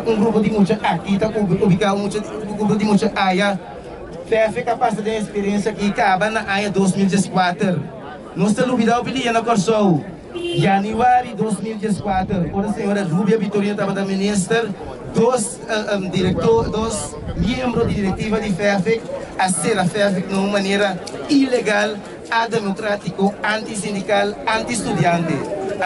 um grupo de muita aqui está ubicado um grupo de muita área. FEF é capaz de ter experiência que acaba na área 2014. Nós estamos ouvindo na Corsol. Januário de 2014, quando a senhora Rubia Vitorino estava da ministra, dois membros de diretiva de FEF a ser a FEF de uma maneira ilegal, ademocrático, antissindical, anti-estudante.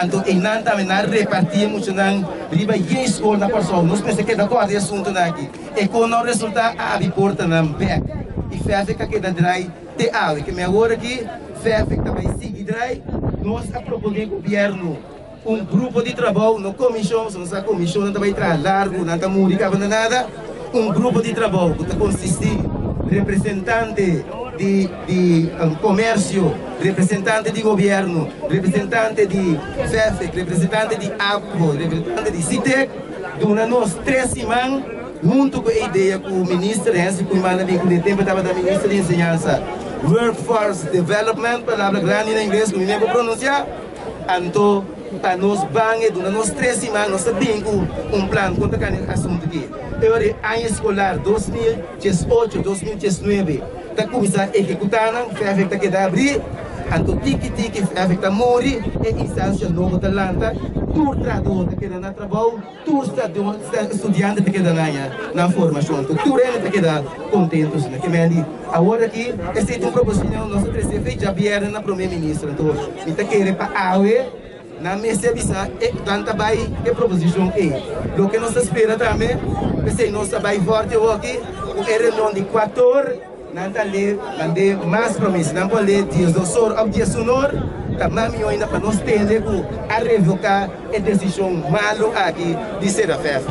Então, em não também repartimos na riba e escola na Corsol. Nós pensamos que é da corda de assunto aqui. E quando o resultado, a porta na PEC. E FEF que da DRAI te abre, que me agora aqui, FEF também sigue DRAI. Nós propomos ao governo grupo de trabalho, não comissão, nossa comissão não vai entrar largo, não está muito nada. Grupo de trabalho que consiste representante de comércio, representante de governo, representante de FEF, representante de APO, representante de CITEC, durante nós 3 semanas, junto com a ideia que o ministro Renzi, que o tempo estava da ministra de Ensinança, Workforce Development, palavra grande em inglês, que eu vou pronunciar. Então, para nós, durante nós 3 semanas, nós sabemos plano contra o assunto aqui. Agora, ano escolar 2018-2019, está começando a executar, FEF está que abrir, então, tiki-tiki, FEF está morrer, e instância nova da Lanta, todo trabalhador está quedando na trabalho, todo estudante está quedando na formação, todo ele está quedando contente. Agora aqui, essa é uma proposição, nossa terceira já vieram na primeira-ministra, então, está querendo para a AUE, na mesa bisa tanta vai que proposição é o que nós espera também pensei nós vai forte aqui o reunião de 14 não tá ler mandei mais promessas não pode ler dias do sor objeção também ainda para nós ter a revocar a decisão malo aqui de ser a festa.